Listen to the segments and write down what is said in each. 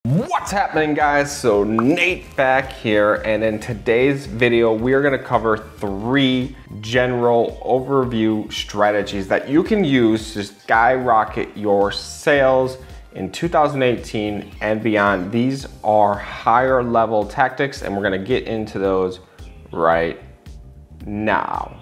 What's happening, guys? So Nate back here, and in today's video we're going to cover 3 general overview strategies that you can use to skyrocket your sales in 2018 and beyond. These are higher level tactics and we're going to get into those right now.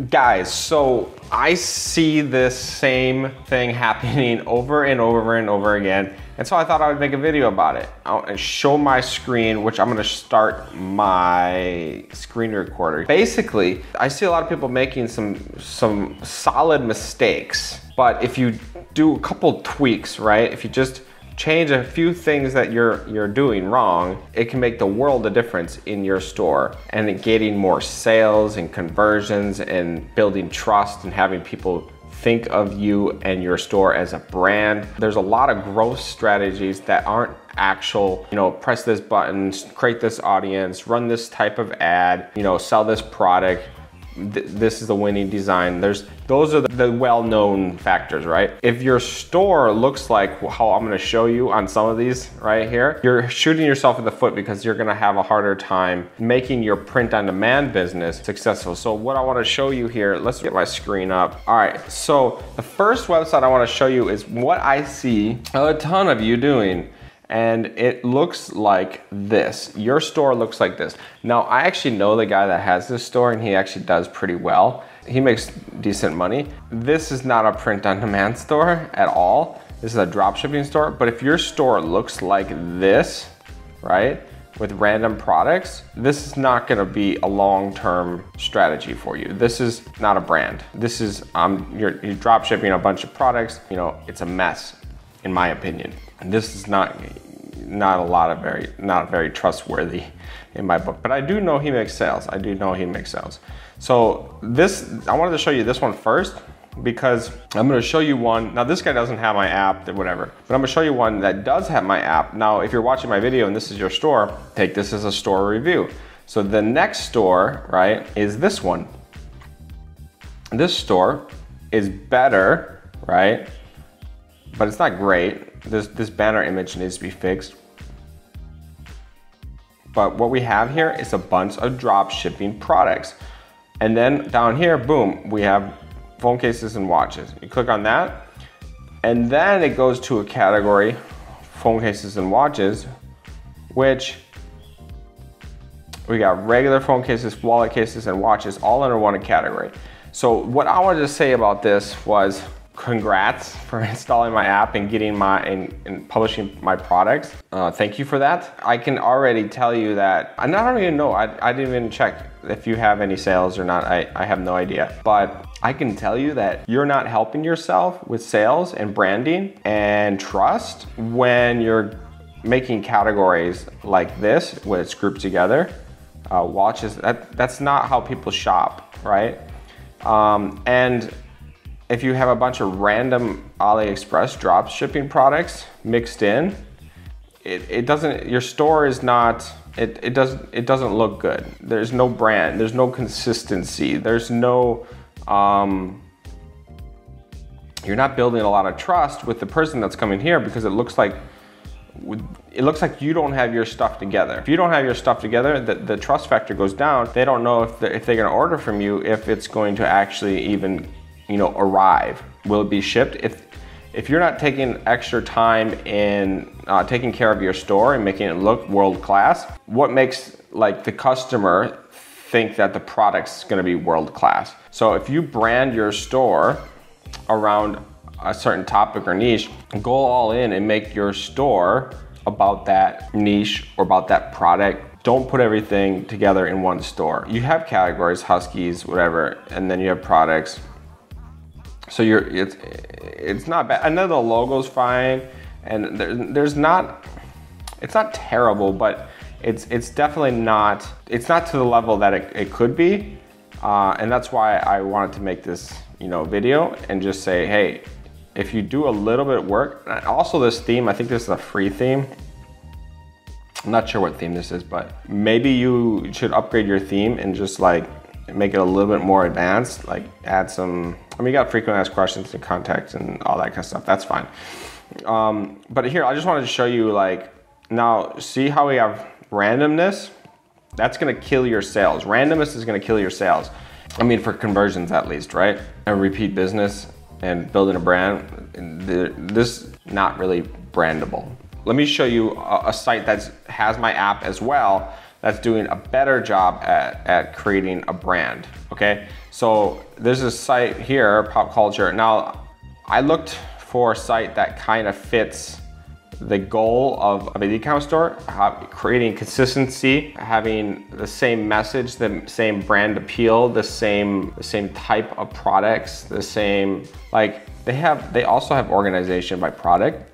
Guys, so I see this same thing happening over and over and over again. And so I thought I would make a video about it. I'll show my screen, which I'm gonna start my screen recorder. Basically, I see a lot of people making some solid mistakes, but if you do a couple tweaks, right? If you just change a few things that you're doing wrong, it can make the world of difference in your store and getting more sales and conversions and building trust and having people think of you and your store as a brand. There's a lot of growth strategies that aren't actual, press this button, create this audience, run this type of ad, sell this product. This is the winning design. Those are the well-known factors, right? If your store looks like how I'm gonna show you on some of these right here, you're shooting yourself in the foot because you're gonna have a harder time making your print-on-demand business successful. So what I wanna show you here, let's get my screen up. All right, so the first website I wanna show you is what I see a ton of you doing. And it looks like this. Your store looks like this. Now, I actually know the guy that has this store and he actually does pretty well. He makes decent money. This is not a print-on-demand store at all. This is a dropshipping store. But if your store looks like this, right, with random products, this is not gonna be a long-term strategy for you. This is not a brand. This is, you're dropshipping a bunch of products. It's a mess, in my opinion. And this is not very trustworthy in my book, but I do know he makes sales. So I wanted to show you this one first because I'm gonna show you one. Now this guy doesn't have my app, whatever, but I'm gonna show you one that does have my app. Now, if you're watching my video and this is your store, take this as a store review. So the next store, right, is this one. This store is better, right? But it's not great. This banner image needs to be fixed. But what we have here is a bunch of drop shipping products. And then down here, boom, we have phone cases and watches. You click on that, and then it goes to a category, phone cases and watches, which we got regular phone cases, wallet cases, and watches all under one category. So what I wanted to say about this was, congrats for installing my app and getting and publishing my products. Thank you for that. I can already tell you that, I don't even know, I didn't even check if you have any sales or not. I have no idea. But I can tell you that you're not helping yourself with sales and branding and trust when you're making categories like this, when it's grouped together. Watches, that's not how people shop, right? And if you have a bunch of random AliExpress drop shipping products mixed in, your store is not, it doesn't look good. There's no brand, there's no consistency, there's no, you're not building a lot of trust with the person that's coming here because it looks like you don't have your stuff together. If you don't have your stuff together, the trust factor goes down. They don't know if they're gonna order from you, if it's going to actually even arrive. Will it be shipped? If you're not taking extra time in taking care of your store and making it look world class, what makes the customer think that the product's gonna be world class? So if you brand your store around a certain topic or niche, go all in and make your store about that niche or about that product. Don't put everything together in one store. You have categories, Huskies, whatever, and then you have products. So it's not bad. I know the logo's fine, and it's not terrible, but it's definitely not, it's not to the level that it could be. And that's why I wanted to make this video and just say, hey, if you do a little bit of work, also this theme, I think this is a free theme. I'm not sure what theme this is, but maybe you should upgrade your theme and just like make it a little bit more advanced, like add some, I mean, you got frequently asked questions and context and all that kind of stuff, that's fine. But here, I just wanted to show you like, now see how we have randomness? That's gonna kill your sales. Randomness is gonna kill your sales. I mean, for conversions at least, right? And repeat business and building a brand, this is not really brandable. Let me show you a site that has my app as well, that's doing a better job at creating a brand, okay? So there's a site here, Pop Culture. Now, I looked for a site that kind of fits the goal of an e-commerce store, creating consistency, having the same message, the same brand appeal, the same type of products, the same, like they also have organization by product.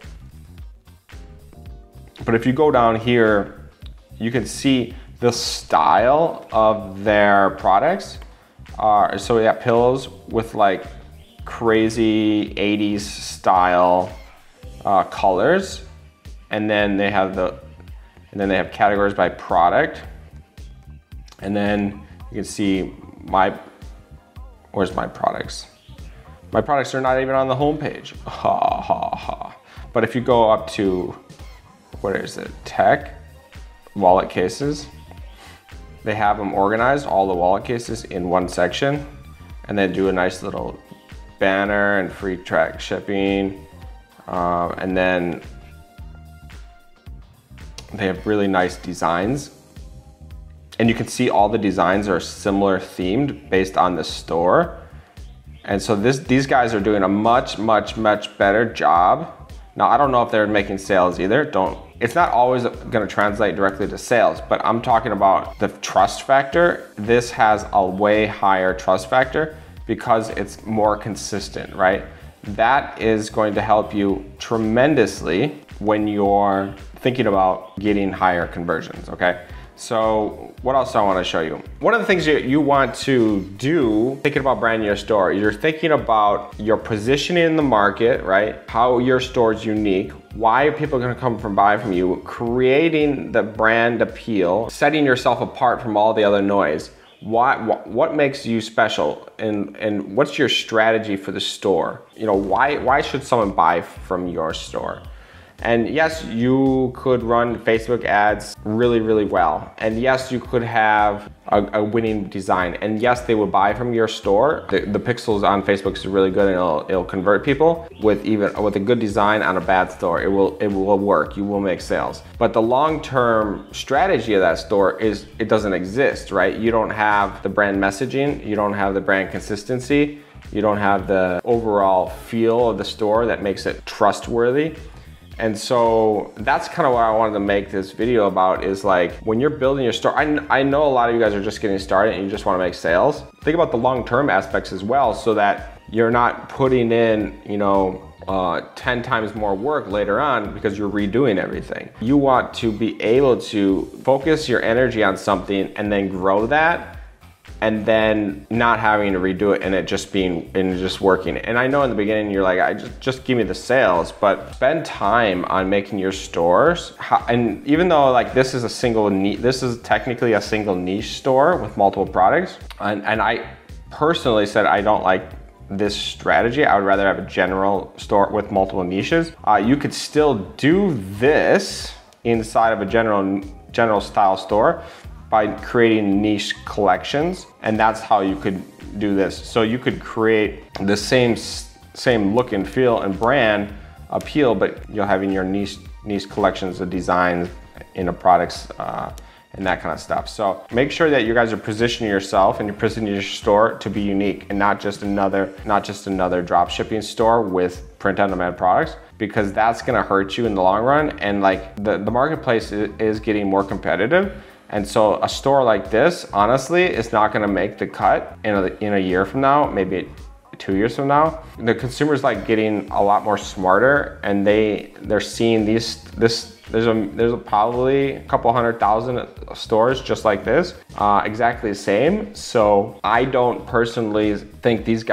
But if you go down here, you can see the style of their products. So we got pillows with like crazy 80s style colors. And then they have categories by product. And then you can see where's my products? My products are not even on the home page. Ha ha ha. But if you go up to, what is it? Tech, wallet cases. They have them organized, all the wallet cases in one section, and then do a nice little banner and free track shipping. And then they have really nice designs. And you can see all the designs are similar themed based on the store. And so these guys are doing a much better job. Now, I don't know if they're making sales either. It's not always gonna translate directly to sales, but I'm talking about the trust factor. This has a way higher trust factor because it's more consistent, right? That is going to help you tremendously when you're thinking about getting higher conversions, okay? So what else do I want to show you? One of the things you want to do, thinking about branding your store, you're thinking about your positioning in the market, right? How your store is unique, why are people going to come from buy from you, creating the brand appeal, setting yourself apart from all the other noise. What makes you special, and what's your strategy for the store? You know, why should someone buy from your store? And yes, you could run Facebook ads really well. And yes, you could have a winning design. And yes, they would buy from your store. The pixels on Facebook is really good, and it'll convert people with a good design on a bad store. It will work. You will make sales. But the long-term strategy of that store is it doesn't exist, right? You don't have the brand messaging. You don't have the brand consistency. You don't have the overall feel of the store that makes it trustworthy. And so that's kind of what I wanted to make this video about, is like when you're building your store, I know a lot of you guys are just getting started and you just want to make sales. Think about the long-term aspects as well, so that you're not putting in, 10 times more work later on because you're redoing everything. You want to be able to focus your energy on something and then grow that, and then not having to redo it and it just working. And I know in the beginning you're like, just give me the sales, but spend time on making your stores. And even though like this is technically a single niche store with multiple products, and I personally said I don't like this strategy. I would rather have a general store with multiple niches. You could still do this inside of a general style store by creating niche collections, and that's how you could do this. So you could create the same look and feel and brand appeal, but you're having your niche collections of designs in the products and that kind of stuff. So make sure that you guys are positioning yourself and you're positioning your store to be unique and not just another drop shipping store with print-on-demand products, because that's gonna hurt you in the long run. And like the marketplace is getting more competitive. And so a store like this, honestly, is not gonna make the cut in a year from now, maybe 2 years from now. The consumer's like getting a lot more smarter, and they're seeing there's probably a couple 100,000 stores just like this, exactly the same. So I don't personally think this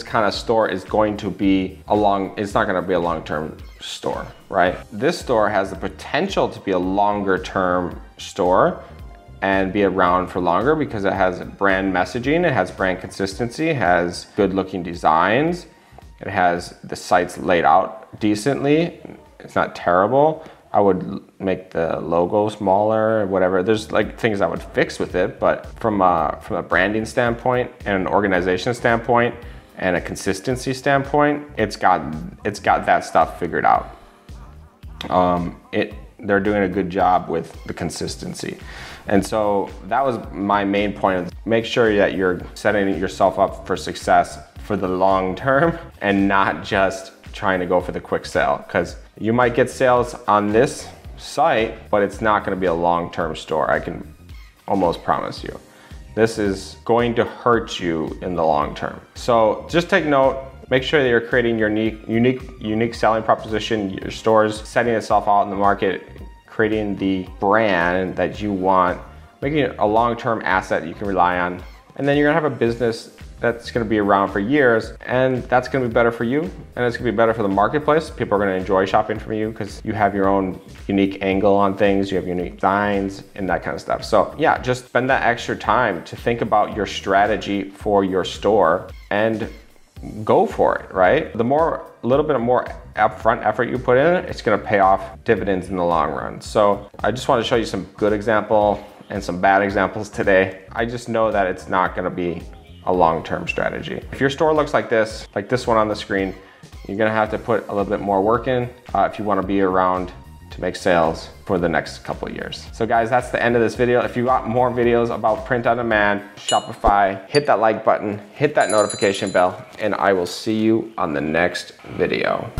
kind of store is going to be it's not gonna be a long-term store, right? This store has the potential to be a longer term store and be around for longer because it has brand messaging, it has brand consistency, it has good looking designs, it has the sites laid out decently. It's not terrible. I would make the logo smaller or whatever. There's like things I would fix with it, but from a branding standpoint and an organization standpoint and a consistency standpoint, it's got that stuff figured out. They're doing a good job with the consistency. And so that was my main point. Make sure that you're setting yourself up for success for the long term and not just trying to go for the quick sale, because you might get sales on this site, but it's not going to be a long-term store. I can almost promise you. This is going to hurt you in the long term. So just take note. Make sure that you're creating your unique selling proposition, your stores, setting itself out in the market, creating the brand that you want, making it a long-term asset you can rely on. And then you're gonna have a business that's gonna be around for years, and that's gonna be better for you, and it's gonna be better for the marketplace. People are gonna enjoy shopping from you because you have your own unique angle on things, you have unique designs and that kind of stuff. So yeah, just spend that extra time to think about your strategy for your store and go for it, right? A little bit more upfront effort you put in, it's gonna pay off dividends in the long run. So I just want to show you some good example and some bad examples today. I just know that it's not gonna be a long-term strategy. If your store looks like this one on the screen, you're gonna have to put a little bit more work in if you wanna be around to make sales for the next couple of years. So guys, that's the end of this video. If you want more videos about print on demand, Shopify, hit that like button, hit that notification bell, and I will see you on the next video.